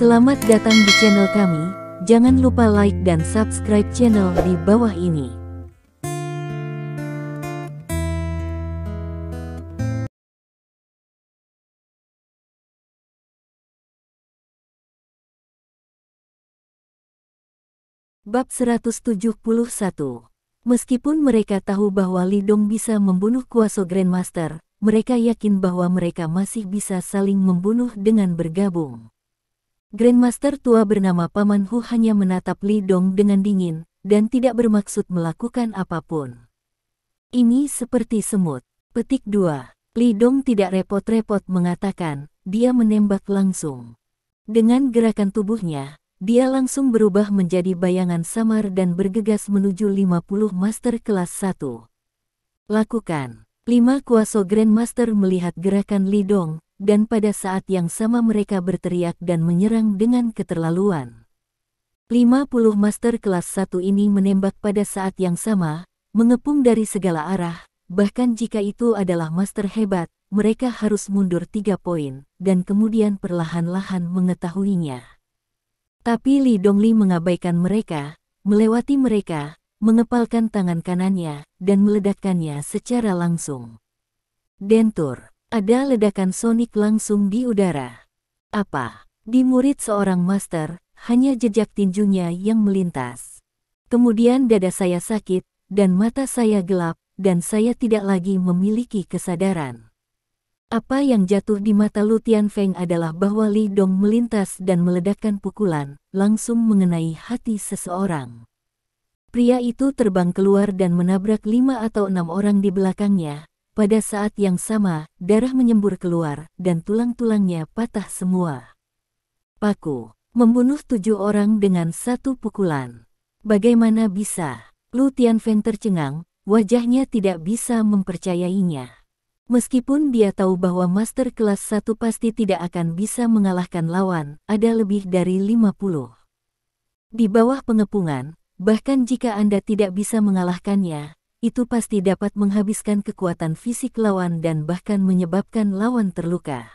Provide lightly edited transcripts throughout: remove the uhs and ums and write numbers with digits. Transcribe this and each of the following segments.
Selamat datang di channel kami. Jangan lupa like dan subscribe channel di bawah ini. Bab 171. Meskipun mereka tahu bahwa Li Dong bisa membunuh kuasa Grandmaster, mereka yakin bahwa mereka masih bisa saling membunuh dengan bergabung. Grandmaster tua bernama Paman Hu hanya menatap Li Dong dengan dingin, dan tidak bermaksud melakukan apapun. Ini seperti semut. Petik 2. Li Dong tidak repot-repot mengatakan, dia menembak langsung. Dengan gerakan tubuhnya, dia langsung berubah menjadi bayangan samar dan bergegas menuju 50 master kelas 1. Lakukan. 5 kuasa Grandmaster melihat gerakan Li Dong, dan pada saat yang sama mereka berteriak dan menyerang dengan keterlaluan. 50 master kelas 1 ini menembak pada saat yang sama, mengepung dari segala arah, bahkan jika itu adalah master hebat, mereka harus mundur 3 poin, dan kemudian perlahan-lahan mengetahuinya. Tapi Li Dongli mengabaikan mereka, melewati mereka, mengepalkan tangan kanannya, dan meledakkannya secara langsung. Dentur. Ada ledakan sonik langsung di udara. Apa? Di murid seorang master, hanya jejak tinjunya yang melintas. Kemudian dada saya sakit, dan mata saya gelap, dan saya tidak lagi memiliki kesadaran. Apa yang jatuh di mata Lu Tianfeng adalah bahwa Li Dong melintas dan meledakkan pukulan, langsung mengenai hati seseorang. Pria itu terbang keluar dan menabrak 5 atau 6 orang di belakangnya. Pada saat yang sama, darah menyembur keluar, dan tulang-tulangnya patah semua. Paku. Membunuh 7 orang dengan 1 pukulan. Bagaimana bisa? Lu Tianfeng tercengang, wajahnya tidak bisa mempercayainya. Meskipun dia tahu bahwa master kelas 1 pasti tidak akan bisa mengalahkan lawan, ada lebih dari 50. Di bawah pengepungan, bahkan jika Anda tidak bisa mengalahkannya, itu pasti dapat menghabiskan kekuatan fisik lawan dan bahkan menyebabkan lawan terluka.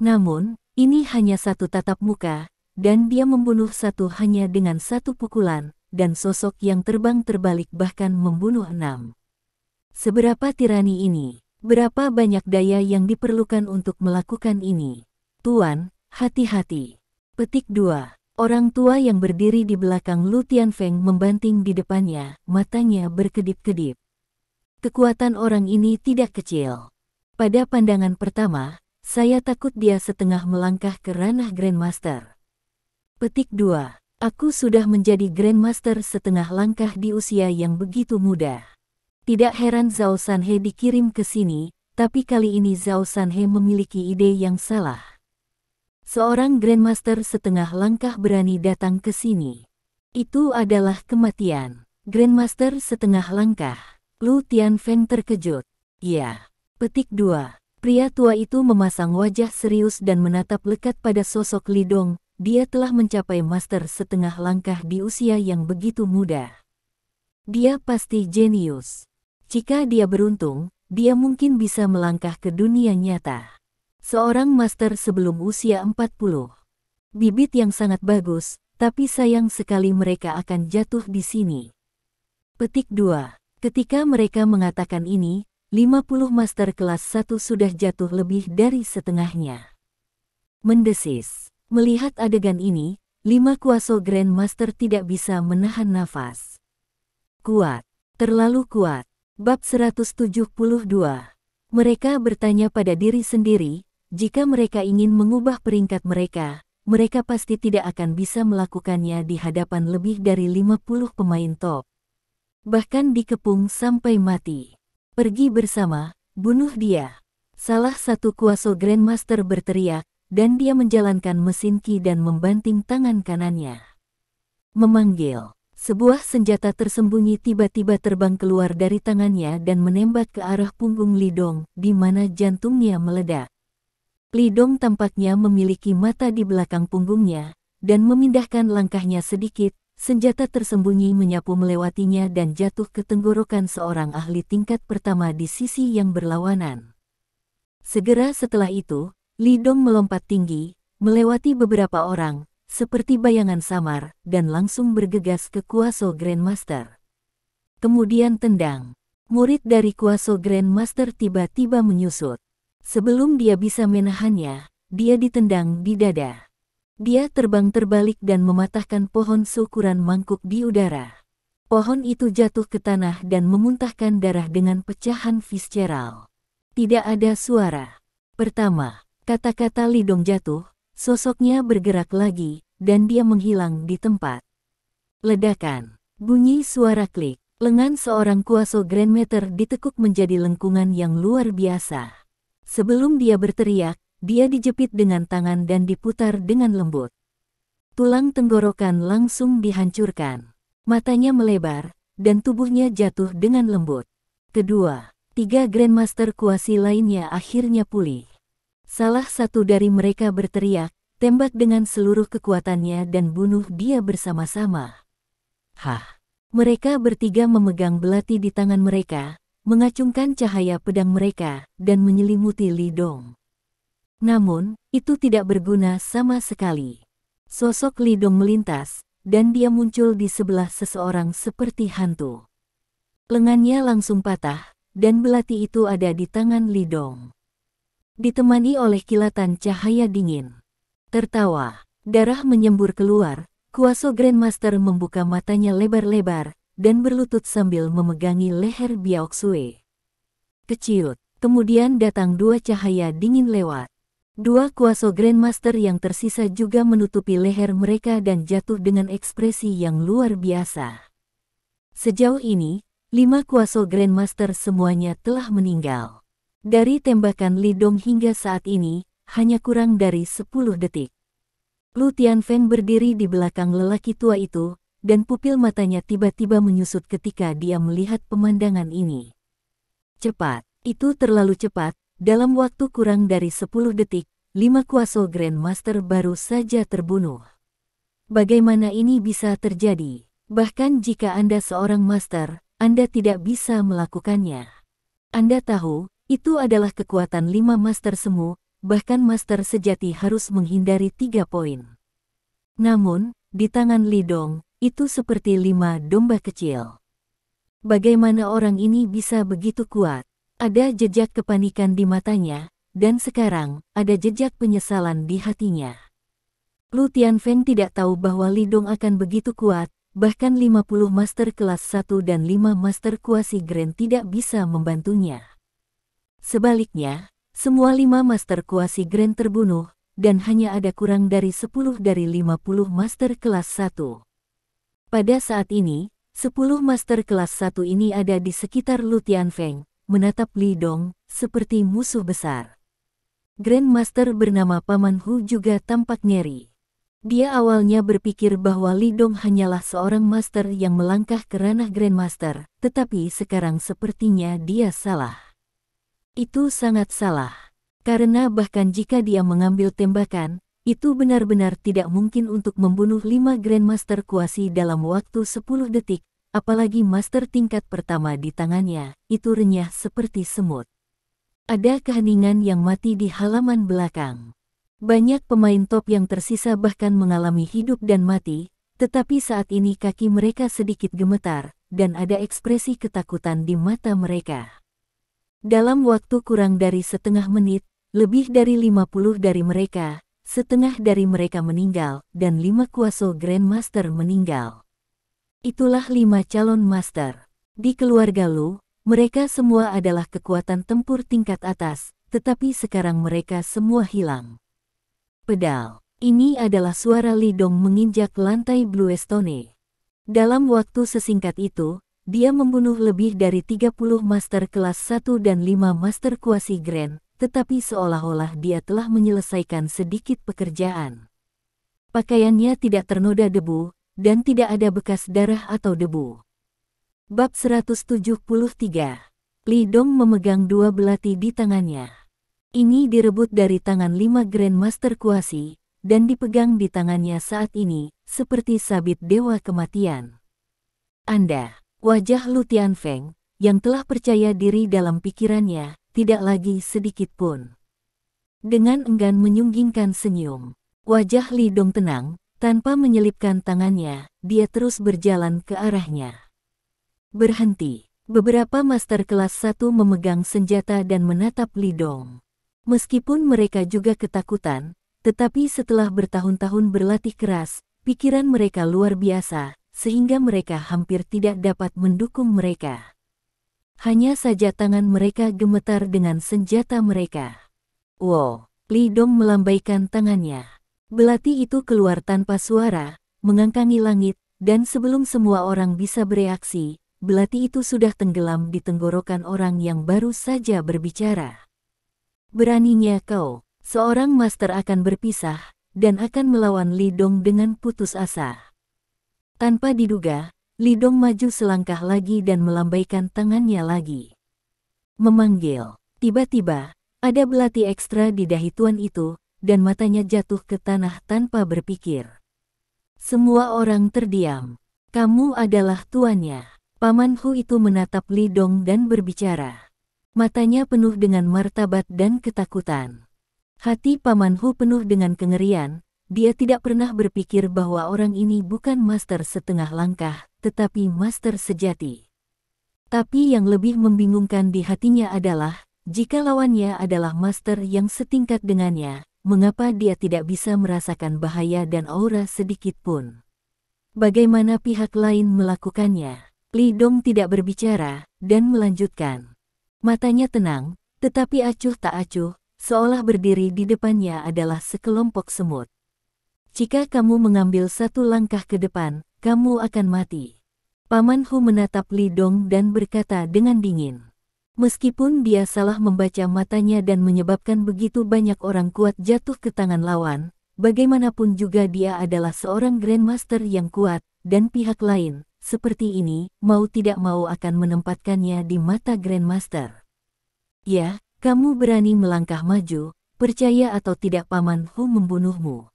Namun, ini hanya satu tatap muka, dan dia membunuh satu hanya dengan 1 pukulan, dan sosok yang terbang terbalik bahkan membunuh 6. Seberapa tirani ini? Berapa banyak daya yang diperlukan untuk melakukan ini? Tuan, hati-hati. Petik 2. Orang tua yang berdiri di belakang Lu Tianfeng membanting di depannya, matanya berkedip-kedip. Kekuatan orang ini tidak kecil. Pada pandangan pertama, saya takut dia setengah melangkah ke ranah Grandmaster. Petik 2. Aku sudah menjadi Grandmaster setengah langkah di usia yang begitu muda. Tidak heran Zhao Sanhe dikirim ke sini, tapi kali ini Zhao Sanhe memiliki ide yang salah. Seorang Grandmaster setengah langkah berani datang ke sini. Itu adalah kematian. Grandmaster setengah langkah. Lu Tianfeng terkejut. Ya. Petik 2. Pria tua itu memasang wajah serius dan menatap lekat pada sosok Li Dong. Dia telah mencapai master setengah langkah di usia yang begitu muda. Dia pasti jenius. Jika dia beruntung, dia mungkin bisa melangkah ke dunia nyata. Seorang master sebelum usia 40. Bibit yang sangat bagus, tapi sayang sekali mereka akan jatuh di sini. Petik 2. Ketika mereka mengatakan ini, 50 master kelas 1 sudah jatuh lebih dari setengahnya. Mendesis. Melihat adegan ini, 5 kuasa Grandmaster tidak bisa menahan nafas. Kuat. Terlalu kuat. Bab 172. Mereka bertanya pada diri sendiri, jika mereka ingin mengubah peringkat mereka, mereka pasti tidak akan bisa melakukannya di hadapan lebih dari 50 pemain top. Bahkan dikepung sampai mati. Pergi bersama, bunuh dia. Salah satu kuasa Grandmaster berteriak, dan dia menjalankan mesin ki dan membanting tangan kanannya. Memanggil. Sebuah senjata tersembunyi tiba-tiba terbang keluar dari tangannya dan menembak ke arah punggung Li Dong, di mana jantungnya meledak. Li Dong tampaknya memiliki mata di belakang punggungnya, dan memindahkan langkahnya sedikit, senjata tersembunyi menyapu melewatinya dan jatuh ke tenggorokan seorang ahli tingkat pertama di sisi yang berlawanan. Segera setelah itu, Li Dong melompat tinggi, melewati beberapa orang, seperti bayangan samar, dan langsung bergegas ke kuasa Grandmaster. Kemudian tendang. Murid dari kuasa Grandmaster tiba-tiba menyusut. Sebelum dia bisa menahannya, dia ditendang di dada. Dia terbang terbalik dan mematahkan pohon seukuran mangkuk di udara. Pohon itu jatuh ke tanah dan memuntahkan darah dengan pecahan visceral. Tidak ada suara. Pertama, kata-kata Lidong jatuh, sosoknya bergerak lagi, dan dia menghilang di tempat. Ledakan. Bunyi suara klik. Lengan seorang kuasa Grandmaster ditekuk menjadi lengkungan yang luar biasa. Sebelum dia berteriak, dia dijepit dengan tangan dan diputar dengan lembut. Tulang tenggorokan langsung dihancurkan. Matanya melebar, dan tubuhnya jatuh dengan lembut. Kedua, 3 Grandmaster kuasi lainnya akhirnya pulih. Salah satu dari mereka berteriak, tembak dengan seluruh kekuatannya dan bunuh dia bersama-sama. Hah! Mereka bertiga memegang belati di tangan mereka, mengacungkan cahaya pedang mereka, dan menyelimuti Lidong. Namun, itu tidak berguna sama sekali. Sosok Lidong melintas, dan dia muncul di sebelah seseorang seperti hantu. Lengannya langsung patah, dan belati itu ada di tangan Lidong. Ditemani oleh kilatan cahaya dingin. Tertawa, darah menyembur keluar, kuasa Grandmaster membuka matanya lebar-lebar, dan berlutut sambil memegangi leher Biaoxue. Keciut, kemudian datang 2 cahaya dingin lewat. 2 kuasa Grandmaster yang tersisa juga menutupi leher mereka dan jatuh dengan ekspresi yang luar biasa. Sejauh ini, 5 kuasa Grandmaster semuanya telah meninggal. Dari tembakan Lidong hingga saat ini, hanya kurang dari 10 detik. Lu Tianfeng berdiri di belakang lelaki tua itu, dan pupil matanya tiba-tiba menyusut ketika dia melihat pemandangan ini. Cepat, itu terlalu cepat. Dalam waktu kurang dari 10 detik, 5 kuasa Grandmaster baru saja terbunuh. Bagaimana ini bisa terjadi? Bahkan jika Anda seorang master, Anda tidak bisa melakukannya. Anda tahu, itu adalah kekuatan 5 master semu, bahkan master sejati harus menghindari 3 poin. Namun, di tangan Lidong, itu seperti 5 domba kecil. Bagaimana orang ini bisa begitu kuat? Ada jejak kepanikan di matanya, dan sekarang, ada jejak penyesalan di hatinya. Lu Tianfeng tidak tahu bahwa Lidong akan begitu kuat, bahkan 50 master kelas 1 dan 5 master kuasi Grand tidak bisa membantunya. Sebaliknya, semua 5 master kuasi Grand terbunuh, dan hanya ada kurang dari 10 dari 50 master kelas 1. Pada saat ini, 10 master kelas 1 ini ada di sekitar Lu Tianfeng, menatap Lidong, seperti musuh besar. Grandmaster bernama Paman Hu juga tampak ngeri. Dia awalnya berpikir bahwa Lidong hanyalah seorang master yang melangkah ke ranah Grandmaster, tetapi sekarang sepertinya dia salah. Itu sangat salah. Karena bahkan jika dia mengambil tembakan, itu benar-benar tidak mungkin untuk membunuh 5 Grandmaster kuasi dalam waktu 10 detik, apalagi master tingkat pertama di tangannya, itu renyah seperti semut. Ada keheningan yang mati di halaman belakang. Banyak pemain top yang tersisa bahkan mengalami hidup dan mati, tetapi saat ini kaki mereka sedikit gemetar, dan ada ekspresi ketakutan di mata mereka. Dalam waktu kurang dari setengah menit, lebih dari 50 dari mereka, setengah dari mereka meninggal, dan 5 kuasa Grandmaster meninggal. Itulah 5 calon master. Di keluarga Lu, mereka semua adalah kekuatan tempur tingkat atas, tetapi sekarang mereka semua hilang. Pedal. Ini adalah suara Lidong menginjak lantai Bluestone. Dalam waktu sesingkat itu, dia membunuh lebih dari 30 master kelas 1 dan 5 master kuasi Grand, tetapi seolah-olah dia telah menyelesaikan sedikit pekerjaan. Pakaiannya tidak ternoda debu, dan tidak ada bekas darah atau debu. Bab 173. Lidong memegang 2 belati di tangannya. Ini direbut dari tangan 5 Grandmaster kuasi, dan dipegang di tangannya saat ini, seperti sabit dewa kematian. Anda, wajah Lu Tianfeng, yang telah percaya diri dalam pikirannya, tidak lagi sedikit pun. Dengan enggan menyunggingkan senyum, Wajah Li Dong tenang, tanpa menyelipkan tangannya, dia terus berjalan ke arahnya. Berhenti. Beberapa master kelas 1 memegang senjata dan menatap Li Dong. Meskipun mereka juga ketakutan, tetapi setelah bertahun-tahun berlatih keras, pikiran mereka luar biasa, sehingga mereka hampir tidak dapat mendukung mereka. Hanya saja tangan mereka gemetar dengan senjata mereka. Wow! Li Dong melambaikan tangannya. Belati itu keluar tanpa suara, mengangkangi langit, dan sebelum semua orang bisa bereaksi, belati itu sudah tenggelam di tenggorokan orang yang baru saja berbicara. Beraninya kau, seorang master akan berpisah, dan akan melawan Li Dong dengan putus asa. Tanpa diduga, Li Dong maju selangkah lagi dan melambaikan tangannya lagi. Memanggil. Tiba-tiba, ada belati ekstra di dahi tuan itu, dan matanya jatuh ke tanah tanpa berpikir. Semua orang terdiam. Kamu adalah tuannya. Paman Hu itu menatap Li Dong dan berbicara. Matanya penuh dengan martabat dan ketakutan. Hati Paman Hu penuh dengan kengerian, dia tidak pernah berpikir bahwa orang ini bukan master setengah langkah, tetapi master sejati. Tapi yang lebih membingungkan di hatinya adalah, jika lawannya adalah master yang setingkat dengannya, mengapa dia tidak bisa merasakan bahaya dan aura sedikit pun? Bagaimana pihak lain melakukannya? Li Dong tidak berbicara, dan melanjutkan. Matanya tenang, tetapi acuh tak acuh, seolah berdiri di depannya adalah sekelompok semut. Jika kamu mengambil satu langkah ke depan, kamu akan mati. Paman Hu menatap Li Dong dan berkata dengan dingin. Meskipun dia salah membaca matanya dan menyebabkan begitu banyak orang kuat jatuh ke tangan lawan, bagaimanapun juga dia adalah seorang Grandmaster yang kuat, dan pihak lain, seperti ini, mau tidak mau akan menempatkannya di mata Grandmaster. Ya, kamu berani melangkah maju, percaya atau tidak Paman Hu membunuhmu.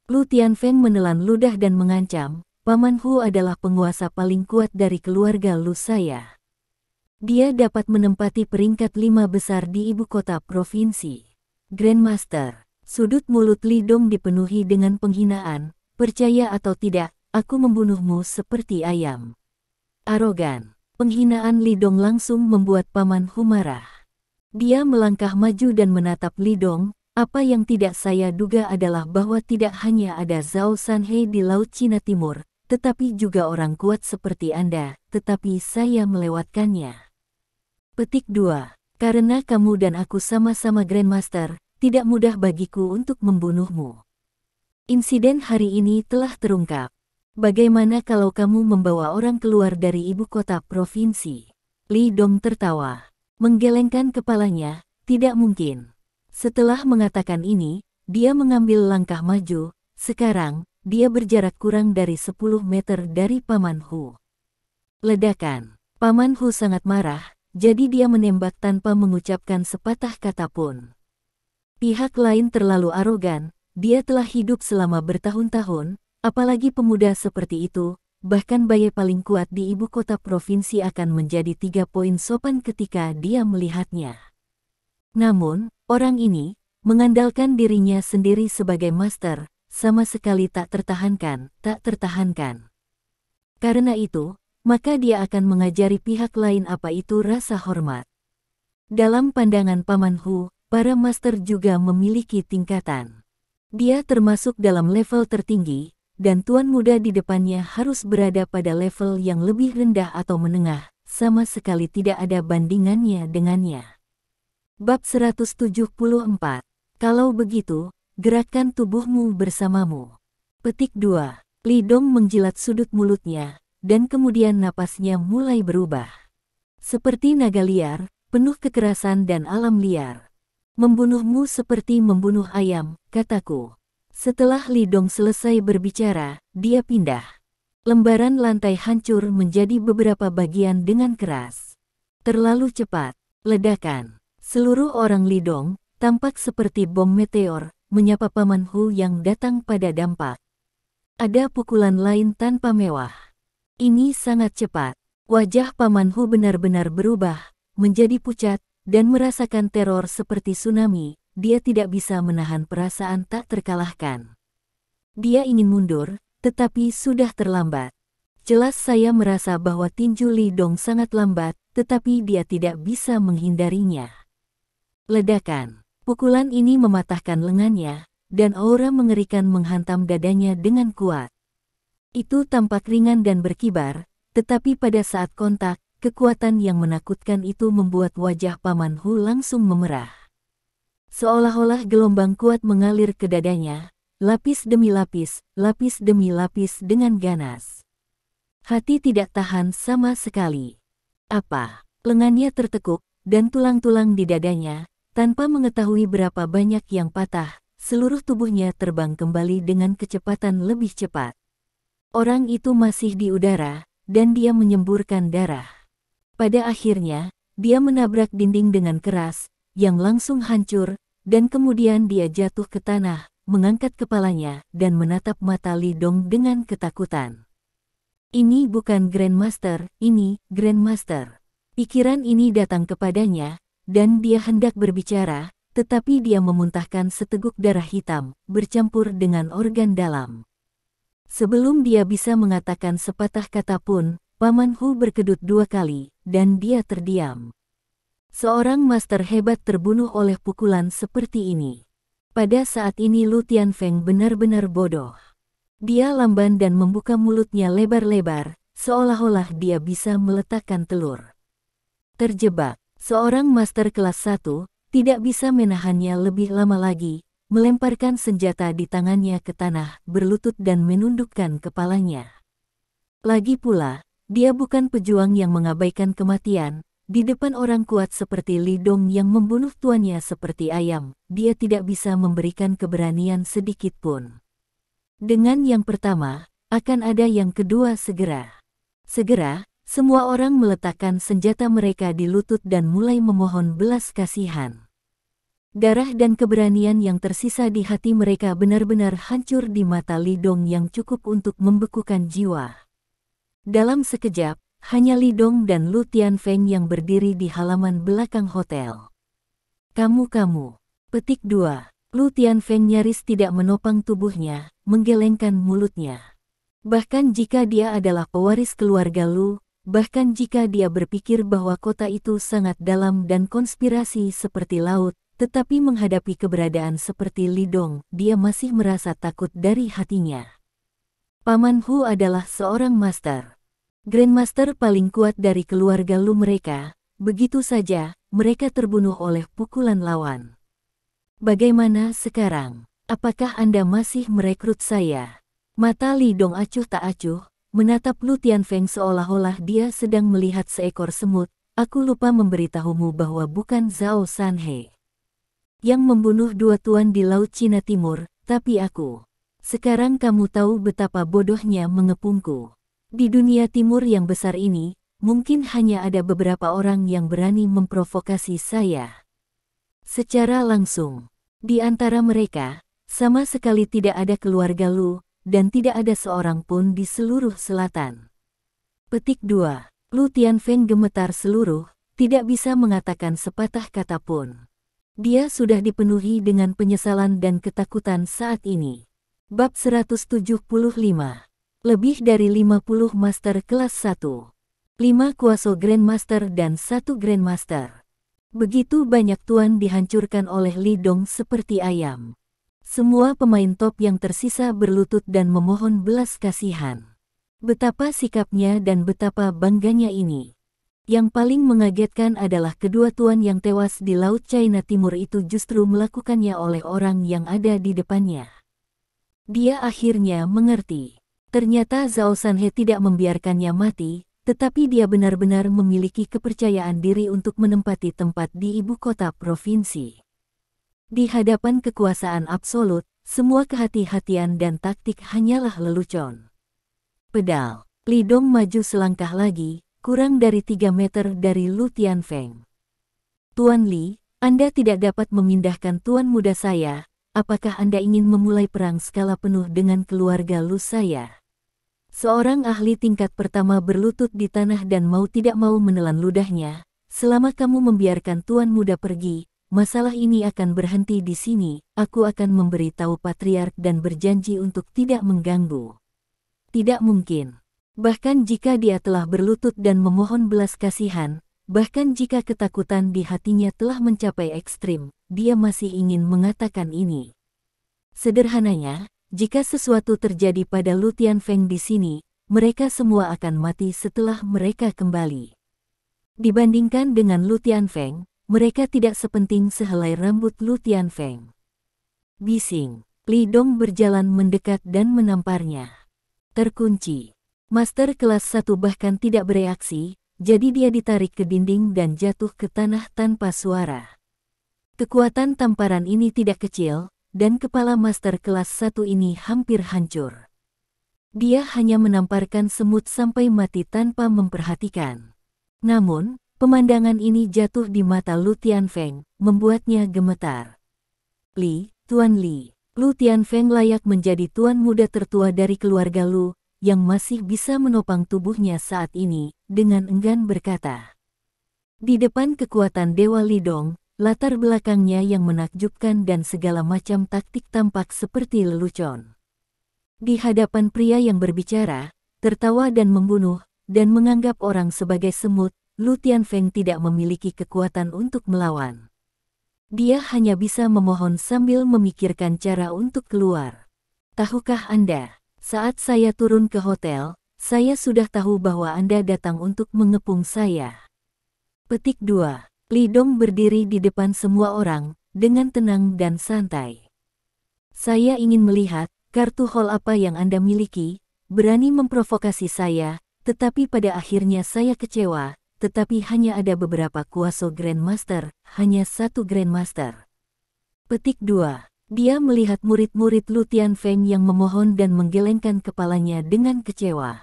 Lu Tianfeng menelan ludah dan mengancam, Paman Hu adalah penguasa paling kuat dari keluarga Lu saya. Dia dapat menempati peringkat 5 besar di ibu kota provinsi. Grandmaster, sudut mulut Li Dong dipenuhi dengan penghinaan, percaya atau tidak, aku membunuhmu seperti ayam. Arogan, penghinaan Li Dong langsung membuat Paman Hu marah. Dia melangkah maju dan menatap Li Dong, apa yang tidak saya duga adalah bahwa tidak hanya ada Zhao Sanhe di Laut Cina Timur, tetapi juga orang kuat seperti Anda, tetapi saya melewatkannya. Petik 2. Karena kamu dan aku sama-sama Grandmaster, tidak mudah bagiku untuk membunuhmu. Insiden hari ini telah terungkap. Bagaimana kalau kamu membawa orang keluar dari ibu kota provinsi? Li Dong tertawa. Menggelengkan kepalanya, tidak mungkin. Setelah mengatakan ini, dia mengambil langkah maju. Sekarang, dia berjarak kurang dari 10 meter dari Paman Hu. Ledakan. Paman Hu sangat marah. Jadi dia menembak tanpa mengucapkan sepatah kata pun. Pihak lain terlalu arogan, dia telah hidup selama bertahun-tahun, apalagi pemuda seperti itu, bahkan bayi paling kuat di ibu kota provinsi akan menjadi 3 poin sopan ketika dia melihatnya. Namun, orang ini, mengandalkan dirinya sendiri sebagai master, sama sekali tak tertahankan. Karena itu, maka dia akan mengajari pihak lain apa itu rasa hormat. Dalam pandangan Paman Hu, para master juga memiliki tingkatan. Dia termasuk dalam level tertinggi, dan tuan muda di depannya harus berada pada level yang lebih rendah atau menengah, sama sekali tidak ada bandingannya dengannya. Bab 174. Kalau begitu, gerakkan tubuhmu bersamamu. Petik 2. Li Dong menjilat sudut mulutnya, dan kemudian napasnya mulai berubah. Seperti naga liar, penuh kekerasan dan alam liar. Membunuhmu seperti membunuh ayam, kataku. Setelah Li Dong selesai berbicara, dia pindah. Lembaran lantai hancur menjadi beberapa bagian dengan keras. Terlalu cepat. Ledakan. Seluruh orang Li Dong, tampak seperti bom meteor, menyapa Paman Hu yang datang pada dampak. Ada pukulan lain tanpa mewah. Ini sangat cepat. Wajah Paman Hu benar-benar berubah, menjadi pucat, dan merasakan teror seperti tsunami. Dia tidak bisa menahan perasaan tak terkalahkan. Dia ingin mundur, tetapi sudah terlambat. Jelas saya merasa bahwa tinju Li Dong sangat lambat, tetapi dia tidak bisa menghindarinya. Ledakan. Pukulan ini mematahkan lengannya, dan aura mengerikan menghantam dadanya dengan kuat. Itu tampak ringan dan berkibar, tetapi pada saat kontak, kekuatan yang menakutkan itu membuat wajah Paman Hu langsung memerah. Seolah-olah gelombang kuat mengalir ke dadanya, lapis demi lapis dengan ganas. Hati tidak tahan sama sekali. Apa? Lengannya tertekuk, dan tulang-tulang di dadanya, tanpa mengetahui berapa banyak yang patah, seluruh tubuhnya terbang kembali dengan kecepatan lebih cepat. Orang itu masih di udara, dan dia menyemburkan darah. Pada akhirnya, dia menabrak dinding dengan keras, yang langsung hancur, dan kemudian dia jatuh ke tanah, mengangkat kepalanya, dan menatap mata Li Dong dengan ketakutan. Ini bukan Grandmaster, ini Grandmaster. Pikiran ini datang kepadanya, dan dia hendak berbicara, tetapi dia memuntahkan seteguk darah hitam, bercampur dengan organ dalam. Sebelum dia bisa mengatakan sepatah kata pun, Paman Hu berkedut 2 kali, dan dia terdiam. Seorang master hebat terbunuh oleh pukulan seperti ini. Pada saat ini Lu Tianfeng benar-benar bodoh. Dia lamban dan membuka mulutnya lebar-lebar, seolah-olah dia bisa meletakkan telur. Terjebak. Seorang master kelas 1, tidak bisa menahannya lebih lama lagi, melemparkan senjata di tangannya ke tanah, berlutut dan menundukkan kepalanya. Lagi pula, dia bukan pejuang yang mengabaikan kematian, di depan orang kuat seperti Li Dong yang membunuh tuannya seperti ayam, dia tidak bisa memberikan keberanian sedikit pun. Dengan yang pertama, akan ada yang kedua segera. Segera, semua orang meletakkan senjata mereka di lutut dan mulai memohon belas kasihan. Darah dan keberanian yang tersisa di hati mereka benar-benar hancur di mata Li Dong yang cukup untuk membekukan jiwa. Dalam sekejap, hanya Li Dong dan Lu Tianfeng yang berdiri di halaman belakang hotel. Kamu. Petik 2. Lu Tianfeng nyaris tidak menopang tubuhnya, menggelengkan mulutnya. Bahkan jika dia adalah pewaris keluarga Lu, bahkan jika dia berpikir bahwa kota itu sangat dalam dan konspirasi seperti laut, tetapi menghadapi keberadaan seperti Li Dong, dia masih merasa takut dari hatinya. Paman Hu adalah seorang master. Grandmaster paling kuat dari keluarga Lu mereka, begitu saja, mereka terbunuh oleh pukulan lawan. Bagaimana sekarang? Apakah Anda masih merekrut saya? Mata Li Dong acuh tak acuh, menatap Lu Tianfeng seolah-olah dia sedang melihat seekor semut. Aku lupa memberitahumu bahwa bukan Zhao Sanhe yang membunuh 2 tuan di Laut Cina Timur, tapi aku. Sekarang kamu tahu betapa bodohnya mengepungku. Di dunia timur yang besar ini, mungkin hanya ada beberapa orang yang berani memprovokasi saya. Secara langsung, di antara mereka, sama sekali tidak ada keluarga Lu, dan tidak ada seorang pun di seluruh selatan. Petik 2. Lu Tianfeng gemetar seluruh, tidak bisa mengatakan sepatah kata pun. Dia sudah dipenuhi dengan penyesalan dan ketakutan saat ini. Bab 175. Lebih dari 50 master kelas 1. 5 kuaso Grandmaster dan 1 Grandmaster. Begitu banyak tuan dihancurkan oleh Li Dong seperti ayam. Semua pemain top yang tersisa berlutut dan memohon belas kasihan. Betapa sikapnya dan betapa bangganya ini. Yang paling mengagetkan adalah kedua tuan yang tewas di Laut China Timur itu justru melakukannya oleh orang yang ada di depannya. Dia akhirnya mengerti. Ternyata Zhao Sanhe tidak membiarkannya mati, tetapi dia benar-benar memiliki kepercayaan diri untuk menempati tempat di ibu kota provinsi. Di hadapan kekuasaan absolut, semua kehati-hatian dan taktik hanyalah lelucon. Pedal. Li Dong maju selangkah lagi, kurang dari 3 meter dari Lu Tianfeng. Tuan Li, Anda tidak dapat memindahkan tuan muda saya. Apakah Anda ingin memulai perang skala penuh dengan keluarga Lu saya? Seorang ahli tingkat pertama berlutut di tanah dan mau tidak mau menelan ludahnya. Selama kamu membiarkan tuan muda pergi, masalah ini akan berhenti di sini, aku akan memberitahu Patriark dan berjanji untuk tidak mengganggu. Tidak mungkin. Bahkan jika dia telah berlutut dan memohon belas kasihan, bahkan jika ketakutan di hatinya telah mencapai ekstrim, dia masih ingin mengatakan ini. Sederhananya, jika sesuatu terjadi pada Lu Tianfeng di sini, mereka semua akan mati setelah mereka kembali. Dibandingkan dengan Lu Tianfeng, mereka tidak sepenting sehelai rambut Lu Tianfeng. Bising, Li Dong berjalan mendekat dan menamparnya. Terkunci. Master kelas 1 bahkan tidak bereaksi, jadi dia ditarik ke dinding dan jatuh ke tanah tanpa suara. Kekuatan tamparan ini tidak kecil, dan kepala master kelas 1 ini hampir hancur. Dia hanya menamparkan semut sampai mati tanpa memperhatikan. Namun, pemandangan ini jatuh di mata Lu Tianfeng, membuatnya gemetar. Tuan Li, Lu Tianfeng layak menjadi tuan muda tertua dari keluarga Lu, yang masih bisa menopang tubuhnya saat ini, dengan enggan berkata. Di depan kekuatan Dewa Lidong, latar belakangnya yang menakjubkan dan segala macam taktik tampak seperti lelucon. Di hadapan pria yang berbicara, tertawa dan membunuh, dan menganggap orang sebagai semut, Lu Tianfeng tidak memiliki kekuatan untuk melawan. Dia hanya bisa memohon sambil memikirkan cara untuk keluar. Tahukah Anda, saat saya turun ke hotel, saya sudah tahu bahwa Anda datang untuk mengepung saya. Petik 2. Li Dong berdiri di depan semua orang, dengan tenang dan santai. Saya ingin melihat, kartu hall apa yang Anda miliki, berani memprovokasi saya, tetapi pada akhirnya saya kecewa, tetapi hanya ada beberapa kuasa Grandmaster, hanya satu Grandmaster. Petik 2. Dia melihat murid-murid Lu Tianfeng yang memohon dan menggelengkan kepalanya dengan kecewa.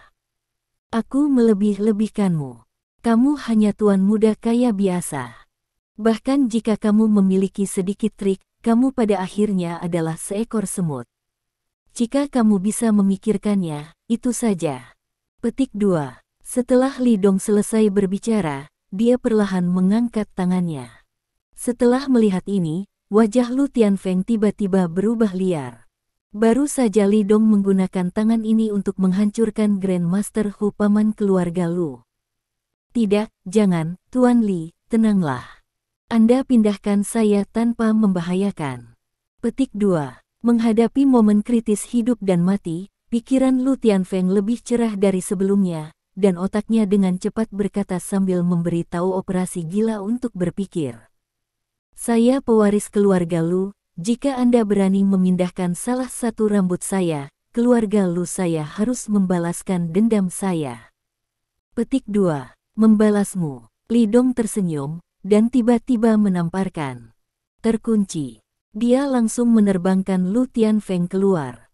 Aku melebih-lebihkanmu. Kamu hanya tuan muda kaya biasa. Bahkan jika kamu memiliki sedikit trik, kamu pada akhirnya adalah seekor semut. Jika kamu bisa memikirkannya, itu saja. Petik 2. Setelah Li Dong selesai berbicara, dia perlahan mengangkat tangannya. Setelah melihat ini, wajah Lu Tianfeng tiba-tiba berubah liar. Baru saja Li Dong menggunakan tangan ini untuk menghancurkan Grandmaster Hu paman keluarga Lu. Tidak, jangan, Tuan Li, tenanglah. Anda pindahkan saya tanpa membahayakan. Petik 2. Menghadapi momen kritis hidup dan mati, pikiran Lu Tianfeng lebih cerah dari sebelumnya, dan otaknya dengan cepat berkata sambil memberitahu operasi gila untuk berpikir. Saya pewaris keluarga Lu, jika Anda berani memindahkan salah satu rambut saya, keluarga Lu saya harus membalaskan dendam saya. Petik 2. Membalasmu. Li Dong tersenyum, dan tiba-tiba menamparkan. Terkunci. Dia langsung menerbangkan Lu Tianfeng keluar.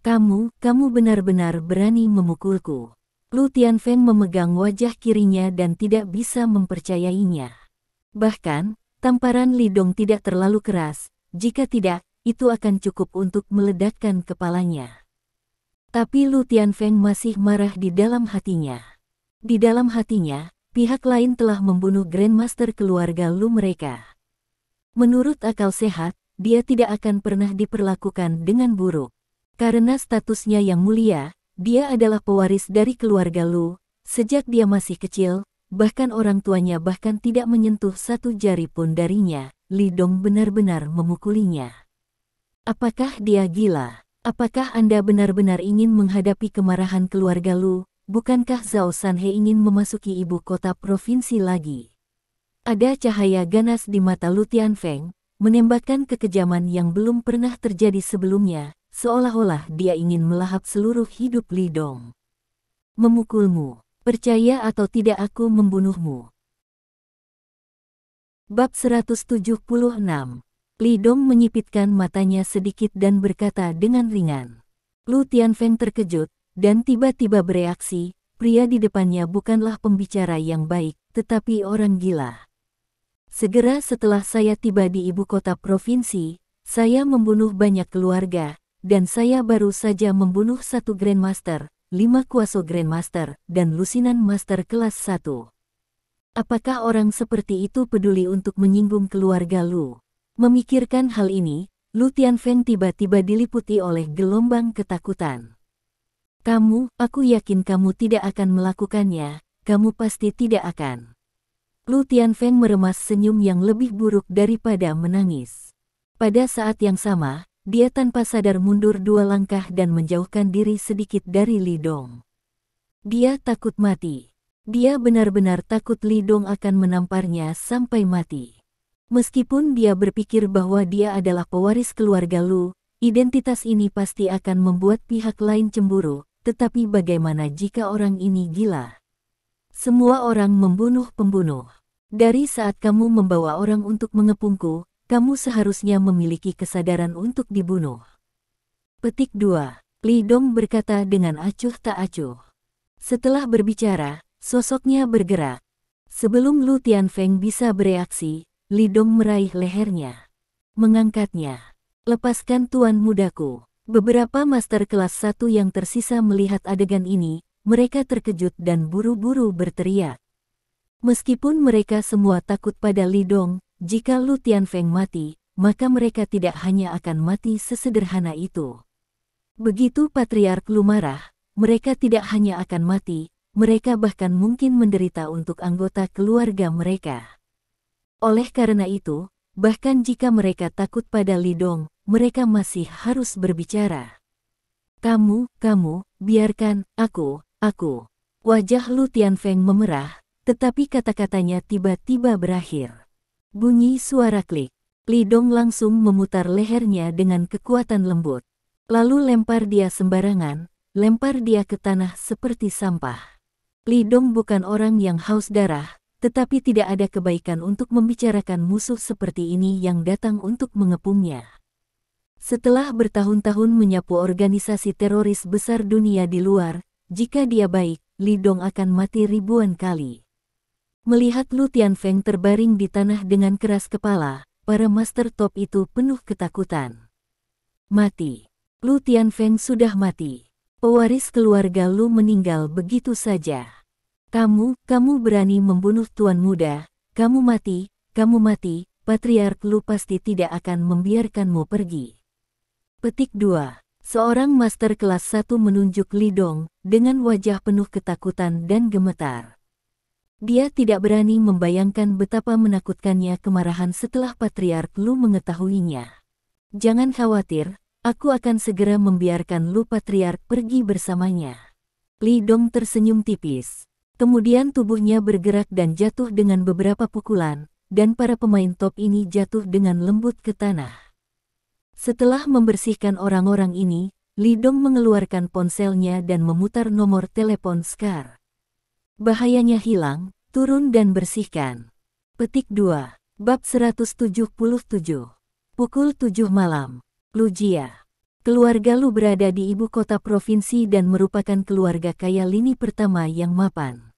Kamu benar-benar berani memukulku. Lu Tianfeng memegang wajah kirinya dan tidak bisa mempercayainya. Bahkan, tamparan Li Dong tidak terlalu keras, jika tidak, itu akan cukup untuk meledakkan kepalanya. Tapi Lu Tianfeng masih marah di dalam hatinya. Di dalam hatinya, pihak lain telah membunuh Grandmaster keluarga Lu mereka. Menurut akal sehat, dia tidak akan pernah diperlakukan dengan buruk. Karena statusnya yang mulia, dia adalah pewaris dari keluarga Lu. Sejak dia masih kecil, bahkan orang tuanya bahkan tidak menyentuh satu jari pun darinya, Li Dong benar-benar memukulinya. Apakah dia gila? Apakah Anda benar-benar ingin menghadapi kemarahan keluarga Lu? Bukankah Zhao Sanhe ingin memasuki ibu kota provinsi lagi? Ada cahaya ganas di mata Lu Tianfeng, menembakkan kekejaman yang belum pernah terjadi sebelumnya, seolah-olah dia ingin melahap seluruh hidup Li Dong. Memukulmu, percaya atau tidak aku membunuhmu. Bab 176. Li Dong menyipitkan matanya sedikit dan berkata dengan ringan. Lu Tianfeng terkejut, dan tiba-tiba bereaksi, pria di depannya bukanlah pembicara yang baik, tetapi orang gila. Segera setelah saya tiba di ibu kota provinsi, saya membunuh banyak keluarga, dan saya baru saja membunuh satu Grandmaster, 5 kuasa Grandmaster, dan Lusinan Master kelas 1. Apakah orang seperti itu peduli untuk menyinggung keluarga Lu? Memikirkan hal ini, Lu Tianfeng tiba-tiba diliputi oleh gelombang ketakutan. Aku yakin kamu tidak akan melakukannya, kamu pasti tidak akan. Lu Tianfeng meremas senyum yang lebih buruk daripada menangis. Pada saat yang sama, dia tanpa sadar mundur 2 langkah dan menjauhkan diri sedikit dari Li Dong. Dia takut mati. Dia benar-benar takut Li Dong akan menamparnya sampai mati. Meskipun dia berpikir bahwa dia adalah pewaris keluarga Lu, identitas ini pasti akan membuat pihak lain cemburu, tetapi bagaimana jika orang ini gila? Semua orang membunuh pembunuh. Dari saat kamu membawa orang untuk mengepungku, kamu seharusnya memiliki kesadaran untuk dibunuh. Petik 2. Li Dong berkata dengan acuh tak acuh. Setelah berbicara, sosoknya bergerak. Sebelum Lu Tianfeng bisa bereaksi, Li Dong meraih lehernya. Mengangkatnya. Lepaskan tuan mudaku. Beberapa master kelas 1 yang tersisa melihat adegan ini, mereka terkejut dan buru-buru berteriak. Meskipun mereka semua takut pada Li Dong, jika Lu Tianfeng mati, maka mereka tidak hanya akan mati sesederhana itu. Begitu Patriark Lu marah, mereka tidak hanya akan mati, mereka bahkan mungkin menderita untuk anggota keluarga mereka. Oleh karena itu, bahkan jika mereka takut pada Li Dong, mereka masih harus berbicara. Kamu, biarkan aku. Wajah Lu Tianfeng memerah, tetapi kata-katanya tiba-tiba berakhir. Bunyi suara klik. Li Dong langsung memutar lehernya dengan kekuatan lembut. Lalu lempar dia sembarangan, lempar dia ke tanah seperti sampah. Li Dong bukan orang yang haus darah, tetapi tidak ada kebaikan untuk membicarakan musuh seperti ini yang datang untuk mengepungnya. Setelah bertahun-tahun menyapu organisasi teroris besar dunia di luar, jika dia baik, Li Dong akan mati ribuan kali. Melihat Lu Tianfeng terbaring di tanah dengan keras kepala, para master top itu penuh ketakutan. Mati. Lu Tianfeng sudah mati. Pewaris keluarga Lu meninggal begitu saja. Kamu berani membunuh tuan muda, kamu mati, Patriark Lu pasti tidak akan membiarkanmu pergi. Petik 2. Seorang master kelas 1 menunjuk Li Dong, dengan wajah penuh ketakutan dan gemetar. Dia tidak berani membayangkan betapa menakutkannya kemarahan setelah Patriark Lu mengetahuinya. Jangan khawatir, aku akan segera membiarkan Lu Patriark pergi bersamanya. Li Dong tersenyum tipis. Kemudian tubuhnya bergerak dan jatuh dengan beberapa pukulan, dan para pemain top ini jatuh dengan lembut ke tanah. Setelah membersihkan orang-orang ini, Li Dong mengeluarkan ponselnya dan memutar nomor telepon Scar. Bahayanya hilang, turun dan bersihkan. Petik 2. Bab 177. Pukul 7 malam. Lu Jia. Keluarga Lu berada di ibu kota provinsi dan merupakan keluarga kaya lini pertama yang mapan.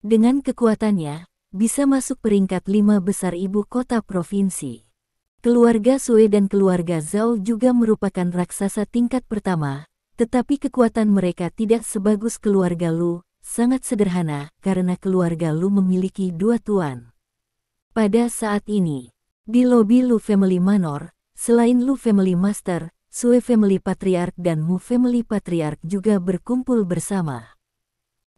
Dengan kekuatannya, bisa masuk peringkat 5 besar ibu kota provinsi. Keluarga Sui dan keluarga Zhao juga merupakan raksasa tingkat pertama, tetapi kekuatan mereka tidak sebagus keluarga Lu, sangat sederhana karena keluarga Lu memiliki 2 tuan. Pada saat ini, di lobi Lu Family Manor, selain Lu Family Master, Sui Family Patriarch dan Mu Family Patriarch juga berkumpul bersama.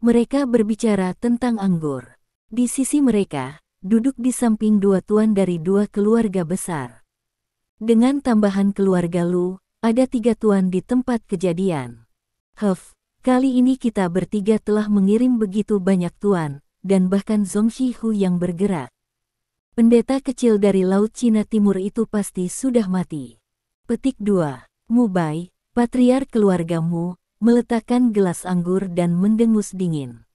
Mereka berbicara tentang anggur. Di sisi mereka, duduk di samping 2 tuan dari 2 keluarga besar. Dengan tambahan keluarga Lu, ada 3 tuan di tempat kejadian. Kali ini kita bertiga telah mengirim begitu banyak tuan, dan bahkan Zhong Shihu yang bergerak. Pendeta kecil dari Laut Cina Timur itu pasti sudah mati. Petik 2. Mu Bai, patriark keluargamu, meletakkan gelas anggur dan mendengus dingin.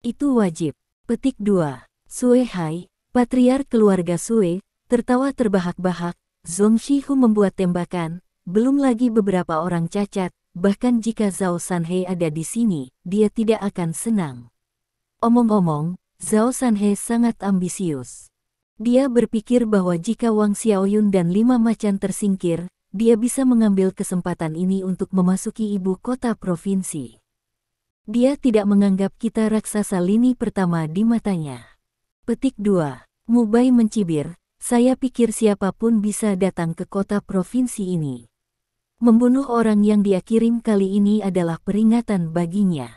Itu wajib. Petik 2. Sui Hai, patriark keluarga Sui, tertawa terbahak-bahak. Zhong Shihu membuat tembakan, belum lagi beberapa orang cacat, bahkan jika Zhao Sanhe ada di sini, dia tidak akan senang. Omong-omong, Zhao Sanhe sangat ambisius. Dia berpikir bahwa jika Wang Xiaoyun dan 5 macan tersingkir, dia bisa mengambil kesempatan ini untuk memasuki ibu kota provinsi. Dia tidak menganggap kita raksasa lini pertama di matanya. Petik 2. Mu Bai mencibir, Saya pikir siapapun bisa datang ke kota provinsi ini. Membunuh orang yang dia kirim kali ini adalah peringatan baginya.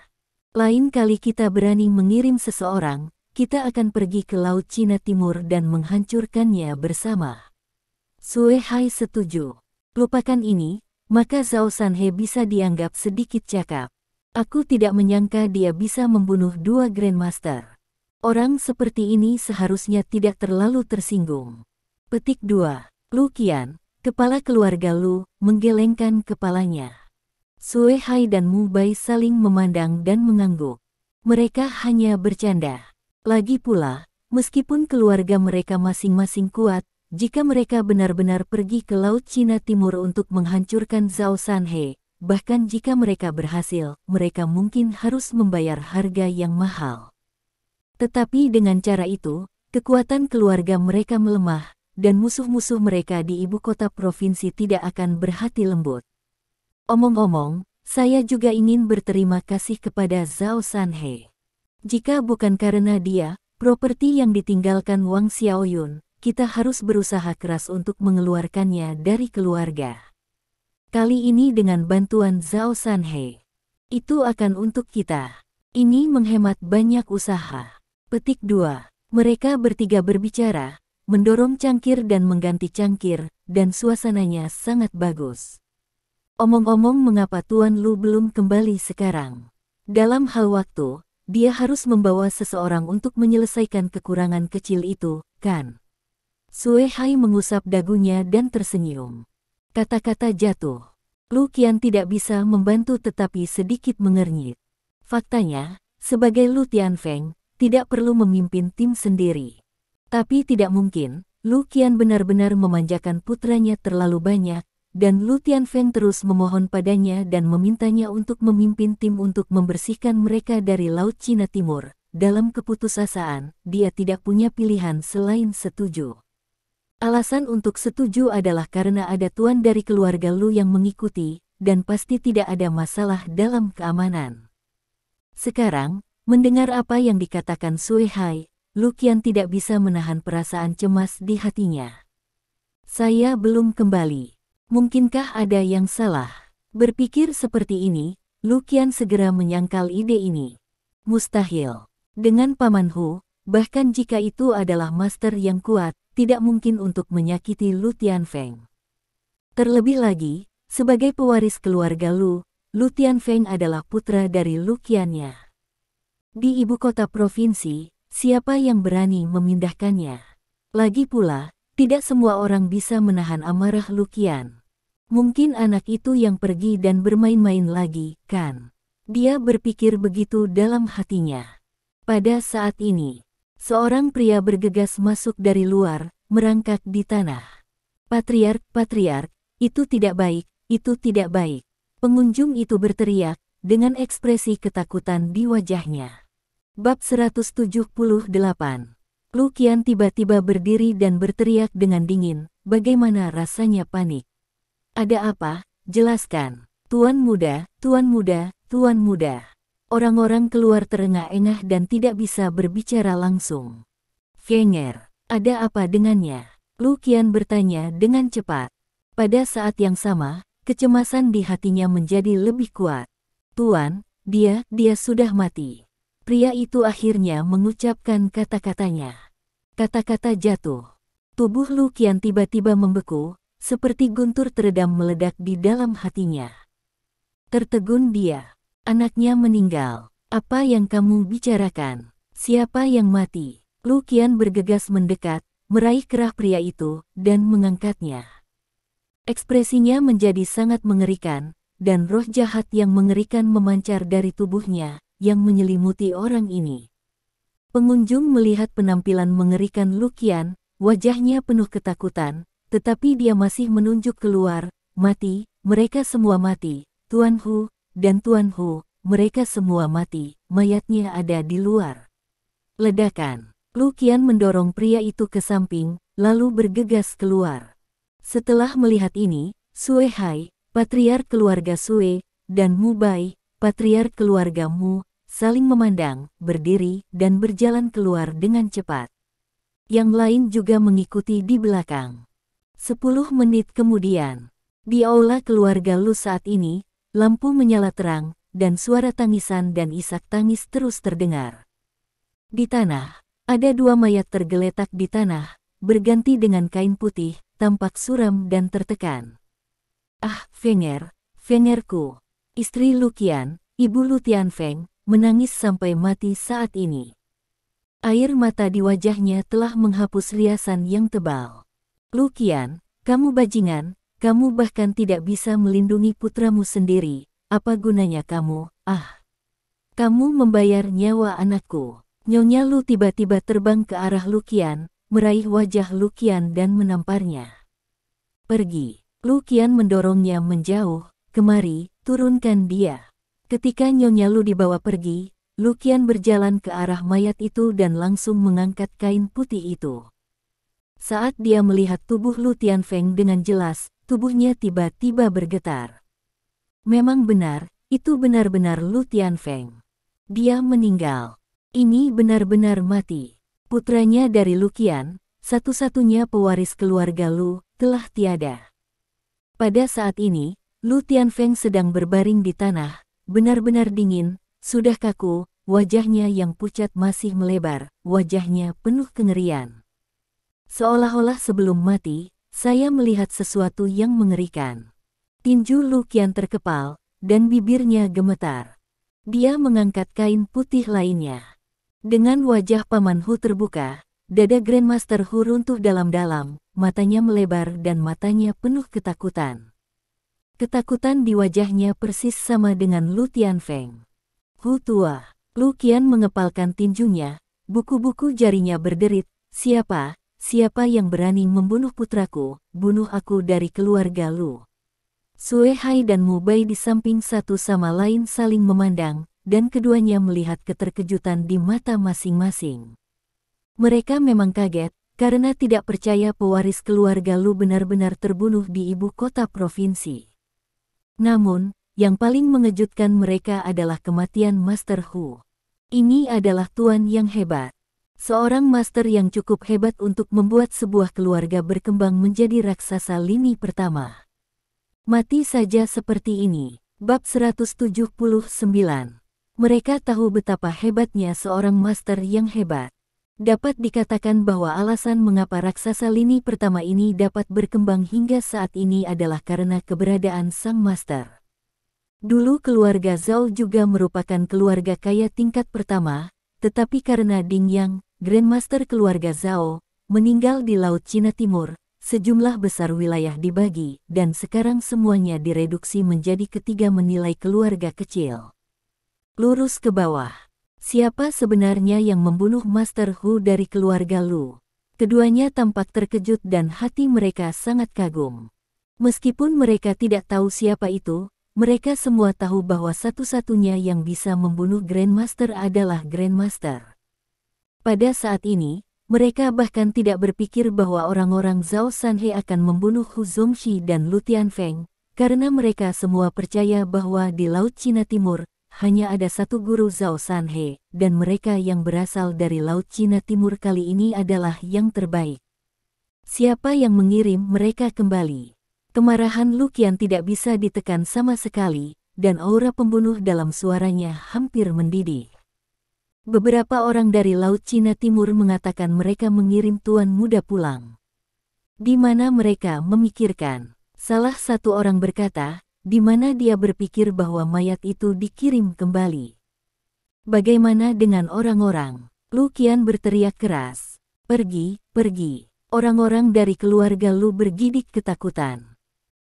Lain kali kita berani mengirim seseorang, kita akan pergi ke Laut Cina Timur dan menghancurkannya bersama. Sue Hai setuju. Lupakan ini, maka Zhao Sanhe bisa dianggap sedikit cakap. Aku tidak menyangka dia bisa membunuh 2 Grandmaster. Orang seperti ini seharusnya tidak terlalu tersinggung. Petik 2. Lu Qian, kepala keluarga Lu, menggelengkan kepalanya. Sue Hai dan Mu Bai saling memandang dan mengangguk. Mereka hanya bercanda. Lagi pula, meskipun keluarga mereka masing-masing kuat, jika mereka benar-benar pergi ke Laut Cina Timur untuk menghancurkan Zhao Sanhe, bahkan jika mereka berhasil, mereka mungkin harus membayar harga yang mahal. Tetapi dengan cara itu, kekuatan keluarga mereka melemah, dan musuh-musuh mereka di ibu kota provinsi tidak akan berhati lembut. Omong-omong, saya juga ingin berterima kasih kepada Zhao Sanhe. Jika bukan karena dia, properti yang ditinggalkan Wang Xiaoyun, kita harus berusaha keras untuk mengeluarkannya dari keluarga. Kali ini dengan bantuan Zhao Sanhe. Itu akan untuk kita. Ini menghemat banyak usaha. Petik 2. Mereka bertiga berbicara, mendorong cangkir dan mengganti cangkir, dan suasananya sangat bagus. Omong-omong, mengapa Tuan Lu belum kembali sekarang? Dalam hal waktu, dia harus membawa seseorang untuk menyelesaikan kekurangan kecil itu, kan? Sue Hai mengusap dagunya dan tersenyum. Kata-kata jatuh. Lu Qian tidak bisa membantu tetapi sedikit mengernyit. Faktanya, sebagai Lu Tianfeng, tidak perlu memimpin tim sendiri. Tapi tidak mungkin, Lu Qian benar-benar memanjakan putranya terlalu banyak, dan Lu Tianfeng terus memohon padanya dan memintanya untuk memimpin tim untuk membersihkan mereka dari Laut Cina Timur. Dalam keputusasaan, dia tidak punya pilihan selain setuju. Alasan untuk setuju adalah karena ada tuan dari keluarga Lu yang mengikuti, dan pasti tidak ada masalah dalam keamanan. Sekarang, mendengar apa yang dikatakan Sue Hai, Lu Qian tidak bisa menahan perasaan cemas di hatinya. Saya belum kembali. Mungkinkah ada yang salah? Berpikir seperti ini, Lu Qian segera menyangkal ide ini. Mustahil. Dengan Paman Hu, bahkan jika itu adalah master yang kuat, tidak mungkin untuk menyakiti Lu Tianfeng. Terlebih lagi, sebagai pewaris keluarga Lu, Lu Tianfeng adalah putra dari Lu Qiannya. Di ibu kota provinsi, siapa yang berani memindahkannya? Lagi pula, tidak semua orang bisa menahan amarah Lu Qian. Mungkin anak itu yang pergi dan bermain-main lagi, kan? Dia berpikir begitu dalam hatinya. Pada saat ini, seorang pria bergegas masuk dari luar, merangkak di tanah. Patriark, itu tidak baik, itu tidak baik. Pengunjung itu berteriak, dengan ekspresi ketakutan di wajahnya. Bab 178. Lu Qian tiba-tiba berdiri dan berteriak dengan dingin, bagaimana rasanya panik. Ada apa? Jelaskan. Tuan muda, tuan muda, tuan muda. Orang-orang keluar terengah-engah dan tidak bisa berbicara langsung. Fenger, ada apa dengannya? Lu Qian bertanya dengan cepat. Pada saat yang sama, kecemasan di hatinya menjadi lebih kuat. Tuan, dia sudah mati. Pria itu akhirnya mengucapkan kata-katanya. Kata-kata jatuh. Tubuh Lu Qian tiba-tiba membeku, seperti guntur teredam meledak di dalam hatinya. Tertegun dia. Anaknya meninggal. Apa yang kamu bicarakan? Siapa yang mati? Lu Qian bergegas mendekat, meraih kerah pria itu, dan mengangkatnya. Ekspresinya menjadi sangat mengerikan, dan roh jahat yang mengerikan memancar dari tubuhnya, yang menyelimuti orang ini. Pengunjung melihat penampilan mengerikan Lu Qian, wajahnya penuh ketakutan, tetapi dia masih menunjuk keluar, mati, mereka semua mati, Tuan Hu, dan Tuan Hu, mereka semua mati, mayatnya ada di luar. Ledakan. Lu Qian mendorong pria itu ke samping, lalu bergegas keluar. Setelah melihat ini, Sue Hai, patriark keluarga Sue, dan Mu Bai, patriark keluarga Mu, saling memandang, berdiri, dan berjalan keluar dengan cepat. Yang lain juga mengikuti di belakang. 10 menit kemudian, di aula keluarga Lu saat ini, lampu menyala terang, dan suara tangisan dan isak tangis terus terdengar. Di tanah, ada 2 mayat tergeletak di tanah, berganti dengan kain putih, tampak suram dan tertekan. Ah, Fengerku. Istri Luqian, Ibu Lu Tianfeng, menangis sampai mati saat ini. Air mata di wajahnya telah menghapus riasan yang tebal. Luqian, kamu bajingan, kamu bahkan tidak bisa melindungi putramu sendiri, apa gunanya kamu, Kamu membayar nyawa anakku. Nyonya Lu tiba-tiba terbang ke arah Luqian, meraih wajah Luqian dan menamparnya. Pergi. Luqian mendorongnya menjauh, kemari, turunkan dia. Ketika Nyonya Lu dibawa pergi, Luqian berjalan ke arah mayat itu dan langsung mengangkat kain putih itu. Saat dia melihat tubuh Lu Tianfeng dengan jelas, tubuhnya tiba-tiba bergetar. Memang benar, itu benar-benar Lu Tianfeng. Dia meninggal. Ini benar-benar mati. Putranya dari Luqian, satu-satunya pewaris keluarga Lu, telah tiada. Pada saat ini, Lu Tianfeng sedang berbaring di tanah, benar-benar dingin, sudah kaku, wajahnya yang pucat masih melebar, wajahnya penuh kengerian. Seolah-olah sebelum mati, saya melihat sesuatu yang mengerikan. Tinju Luqian terkepal, dan bibirnya gemetar. Dia mengangkat kain putih lainnya. Dengan wajah Paman Hu terbuka, dada Grandmaster Hu runtuh dalam-dalam, matanya melebar dan matanya penuh ketakutan. Ketakutan di wajahnya persis sama dengan Lu Tianfeng. Hu tua. Luqian mengepalkan tinjunya, buku-buku jarinya berderit, siapa yang berani membunuh putraku, bunuh aku dari keluarga Lu. Sue Hai dan Mu Bai di samping satu sama lain saling memandang, dan keduanya melihat keterkejutan di mata masing-masing. Mereka memang kaget, karena tidak percaya pewaris keluarga Lu benar-benar terbunuh di ibu kota provinsi. Namun, yang paling mengejutkan mereka adalah kematian Master Hu. Ini adalah tuan yang hebat. Seorang master yang cukup hebat untuk membuat sebuah keluarga berkembang menjadi raksasa lini pertama. Mati saja seperti ini. Bab 179. Mereka tahu betapa hebatnya seorang master yang hebat. Dapat dikatakan bahwa alasan mengapa raksasa lini pertama ini dapat berkembang hingga saat ini adalah karena keberadaan sang master. Dulu keluarga Zhao juga merupakan keluarga kaya tingkat pertama, tetapi karena Ding Yang, Grandmaster keluarga Zhao, meninggal di Laut Cina Timur, sejumlah besar wilayah dibagi, dan sekarang semuanya direduksi menjadi ketiga menilai keluarga kecil. Lurus ke bawah. Siapa sebenarnya yang membunuh Master Hu dari keluarga Lu? Keduanya tampak terkejut dan hati mereka sangat kagum. Meskipun mereka tidak tahu siapa itu, mereka semua tahu bahwa satu-satunya yang bisa membunuh Grandmaster adalah Grandmaster. Pada saat ini, mereka bahkan tidak berpikir bahwa orang-orang Zhao Sanhe akan membunuh Hu Zongxi dan Lu Tianfeng, karena mereka semua percaya bahwa di Laut Cina Timur, hanya ada satu guru Zhao Sanhe, dan mereka yang berasal dari Laut Cina Timur kali ini adalah yang terbaik. Siapa yang mengirim mereka kembali? Kemarahan Luqian tidak bisa ditekan sama sekali, dan aura pembunuh dalam suaranya hampir mendidih. Beberapa orang dari Laut Cina Timur mengatakan mereka mengirim tuan muda pulang. Di mana mereka memikirkan? Salah satu orang berkata, di mana dia berpikir bahwa mayat itu dikirim kembali. Bagaimana dengan orang-orang? Luqian berteriak keras. Pergi, pergi. Orang-orang dari keluarga Lu bergidik ketakutan.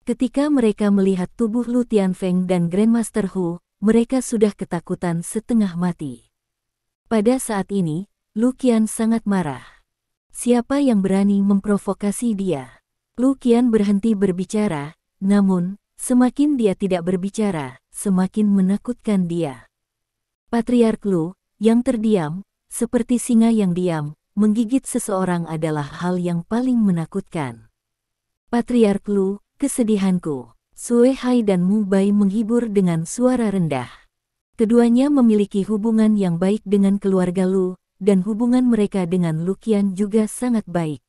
Ketika mereka melihat tubuh Lu Tianfeng dan Grandmaster Hu, mereka sudah ketakutan setengah mati. Pada saat ini, Luqian sangat marah. Siapa yang berani memprovokasi dia? Luqian berhenti berbicara, namun, semakin dia tidak berbicara, semakin menakutkan dia. Patriark Lu, yang terdiam, seperti singa yang diam, menggigit seseorang adalah hal yang paling menakutkan. Patriark Lu, kesedihanku. Sue Hai dan Mu Bai menghibur dengan suara rendah. Keduanya memiliki hubungan yang baik dengan keluarga Lu, dan hubungan mereka dengan Lu Qian juga sangat baik.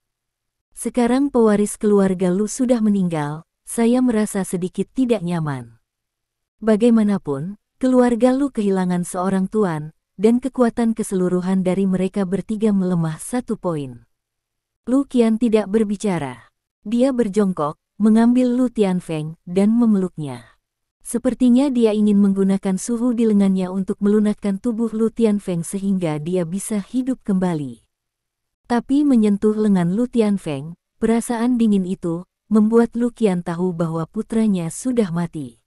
Sekarang pewaris keluarga Lu sudah meninggal, saya merasa sedikit tidak nyaman. Bagaimanapun, keluarga Lu kehilangan seorang tuan, dan kekuatan keseluruhan dari mereka bertiga melemah 1 poin. Lu Qian tidak berbicara. Dia berjongkok, mengambil Lu Tianfeng, dan memeluknya. Sepertinya dia ingin menggunakan suhu di lengannya untuk melunakkan tubuh Lu Tianfeng sehingga dia bisa hidup kembali. Tapi menyentuh lengan Lu Tianfeng, perasaan dingin itu membuat Lu Qian tahu bahwa putranya sudah mati.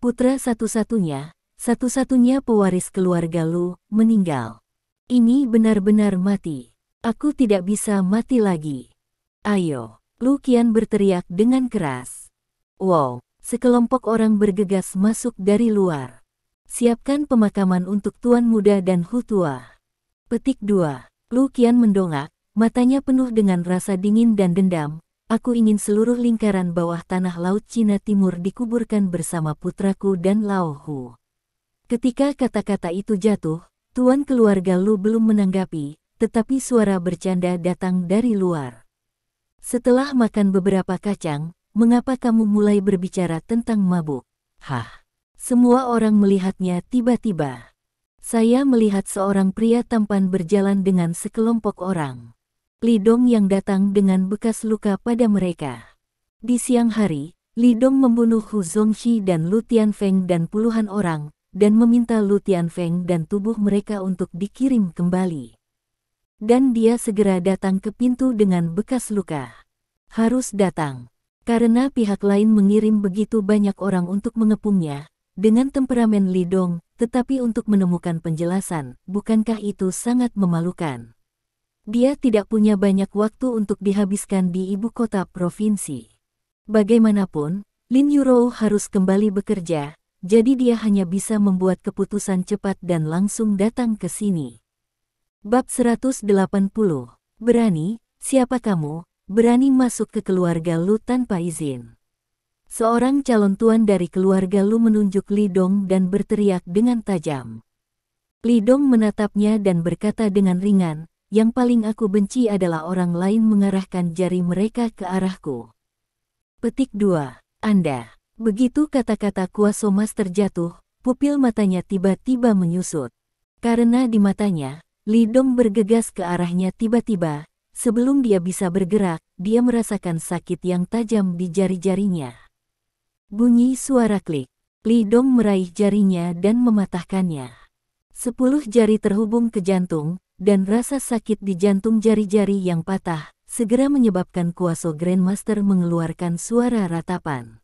Putra satu-satunya pewaris keluarga Lu, meninggal. Ini benar-benar mati. Aku tidak bisa mati lagi. Ayo, Lu Qian berteriak dengan keras. Wow, sekelompok orang bergegas masuk dari luar. Siapkan pemakaman untuk Tuan Muda dan Hu Tua. Petik 2. Lu Qian mendongak, matanya penuh dengan rasa dingin dan dendam. Aku ingin seluruh lingkaran bawah tanah Laut Cina Timur dikuburkan bersama putraku dan Lao Hu. Ketika kata-kata itu jatuh, tuan keluarga Lu belum menanggapi, tetapi suara bercanda datang dari luar. Setelah makan beberapa kacang, mengapa kamu mulai berbicara tentang mabuk? Hah? Semua orang melihatnya tiba-tiba. Saya melihat seorang pria tampan berjalan dengan sekelompok orang. Li Dong yang datang dengan bekas luka pada mereka. Di siang hari, Li Dong membunuh Hu Zongxi dan Lu Tianfeng dan puluhan orang, dan meminta Lu Tianfeng dan tubuh mereka untuk dikirim kembali. Dan dia segera datang ke pintu dengan bekas luka. Harus datang. Karena pihak lain mengirim begitu banyak orang untuk mengepungnya, dengan temperamen Li Dong, tetapi untuk menemukan penjelasan, bukankah itu sangat memalukan? Dia tidak punya banyak waktu untuk dihabiskan di ibu kota provinsi. Bagaimanapun, Lin Yurou harus kembali bekerja, jadi dia hanya bisa membuat keputusan cepat dan langsung datang ke sini. Bab 180. Berani, siapa kamu, berani masuk ke keluarga Lu tanpa izin? Seorang calon tuan dari keluarga Lu menunjuk Li Dong dan berteriak dengan tajam. Li Dong menatapnya dan berkata dengan ringan, yang paling aku benci adalah orang lain mengarahkan jari mereka ke arahku. Petik 2. Anda. Begitu kata-kata Kuaso Mas terjatuh, pupil matanya tiba-tiba menyusut. Karena di matanya, Li Dong bergegas ke arahnya tiba-tiba. Sebelum dia bisa bergerak, dia merasakan sakit yang tajam di jari-jarinya. Bunyi suara klik. Li Dong meraih jarinya dan mematahkannya. 10 jari terhubung ke jantung, dan rasa sakit di jantung jari-jari yang patah, segera menyebabkan Kuaso Grandmaster mengeluarkan suara ratapan.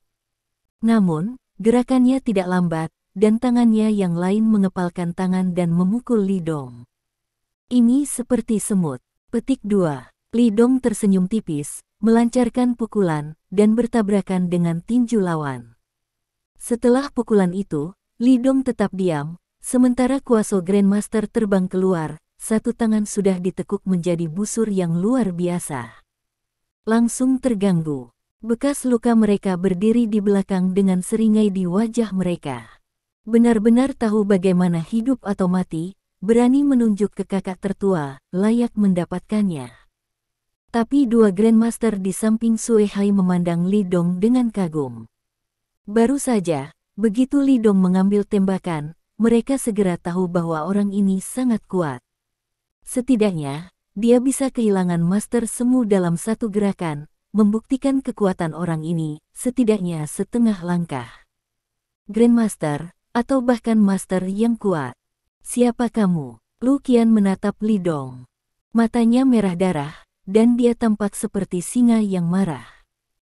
Namun, gerakannya tidak lambat, dan tangannya yang lain mengepalkan tangan dan memukul Li Dong. Ini seperti semut. Petik 2. Li Dong tersenyum tipis, melancarkan pukulan, dan bertabrakan dengan tinju lawan. Setelah pukulan itu, Li Dong tetap diam, sementara Kuaso Grandmaster terbang keluar, satu tangan sudah ditekuk menjadi busur yang luar biasa. Langsung terganggu. Bekas luka mereka berdiri di belakang dengan seringai di wajah mereka. Benar-benar tahu bagaimana hidup atau mati, berani menunjuk ke kakak tertua, layak mendapatkannya. Tapi dua Grandmaster di samping Sue Hai memandang Li Dong dengan kagum. Baru saja, begitu Li Dong mengambil tembakan, mereka segera tahu bahwa orang ini sangat kuat. Setidaknya, dia bisa kehilangan Master Semu dalam satu gerakan, membuktikan kekuatan orang ini, setidaknya setengah langkah. Grandmaster, atau bahkan Master yang kuat. Siapa kamu? Lu Qian menatap Li Dong. Matanya merah darah, dan dia tampak seperti singa yang marah.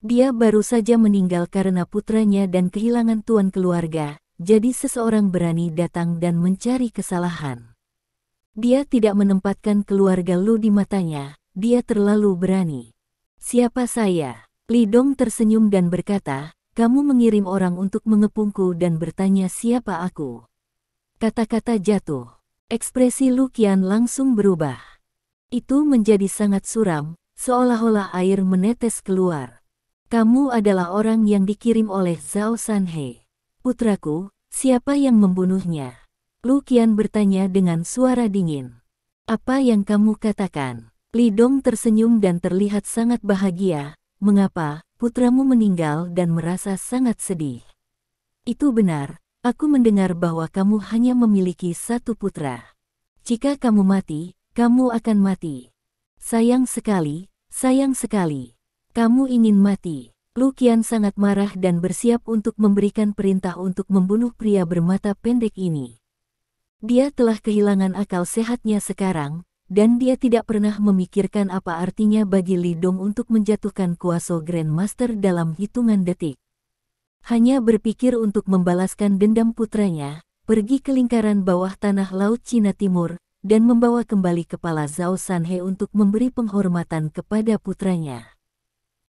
Dia baru saja meninggal karena putranya dan kehilangan tuan keluarga, jadi seseorang berani datang dan mencari kesalahan. Dia tidak menempatkan keluarga Lu di matanya, dia terlalu berani. Siapa saya? Li Dong tersenyum dan berkata, kamu mengirim orang untuk mengepungku dan bertanya siapa aku. Kata-kata jatuh. Ekspresi Lu Qian langsung berubah. Itu menjadi sangat suram, seolah-olah air menetes keluar. Kamu adalah orang yang dikirim oleh Zhao Sanhe. Putraku, siapa yang membunuhnya? Lu Qian bertanya dengan suara dingin. Apa yang kamu katakan? Li Dong tersenyum dan terlihat sangat bahagia. Mengapa, putramu meninggal dan merasa sangat sedih? Itu benar, aku mendengar bahwa kamu hanya memiliki satu putra. Jika kamu mati, kamu akan mati. Sayang sekali, sayang sekali. Kamu ingin mati. Lu Qian sangat marah dan bersiap untuk memberikan perintah untuk membunuh pria bermata pendek ini. Dia telah kehilangan akal sehatnya sekarang, dan dia tidak pernah memikirkan apa artinya bagi Li Dong untuk menjatuhkan kuasa Grandmaster dalam hitungan detik. Hanya berpikir untuk membalaskan dendam putranya, pergi ke lingkaran bawah tanah Laut Cina Timur, dan membawa kembali kepala Zhao Sanhe untuk memberi penghormatan kepada putranya.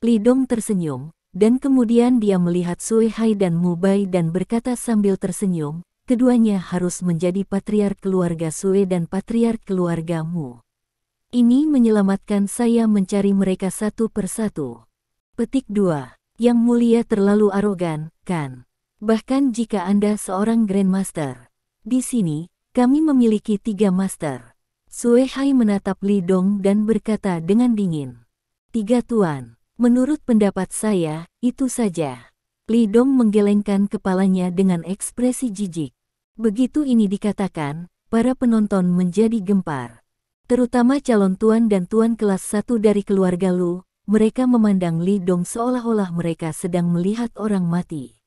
Li Dong tersenyum, dan kemudian dia melihat Sui Hai dan Mu Bai dan berkata sambil tersenyum, keduanya harus menjadi patriark keluarga Sui dan patriark keluarga Mu. Ini menyelamatkan saya mencari mereka satu persatu. Petik 2. Yang mulia terlalu arogan, kan? Bahkan jika Anda seorang Grandmaster. Di sini, kami memiliki 3 master. Sui Hai menatap Li Dong dan berkata dengan dingin. 3 tuan. Menurut pendapat saya, itu saja. Li Dong menggelengkan kepalanya dengan ekspresi jijik. Begitu ini dikatakan, para penonton menjadi gempar. Terutama calon tuan dan tuan kelas 1 dari keluarga Lu, mereka memandang Li Dong seolah-olah mereka sedang melihat orang mati.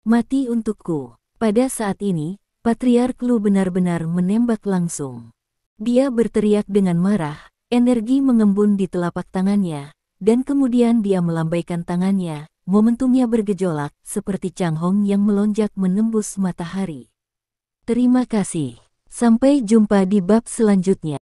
Mati untukku. Pada saat ini, Patriark Lu benar-benar menembak langsung. Dia berteriak dengan marah, energi mengembun di telapak tangannya, dan kemudian dia melambaikan tangannya, momentumnya bergejolak, seperti Chang Hong yang melonjak menembus matahari. Terima kasih. Sampai jumpa di bab selanjutnya.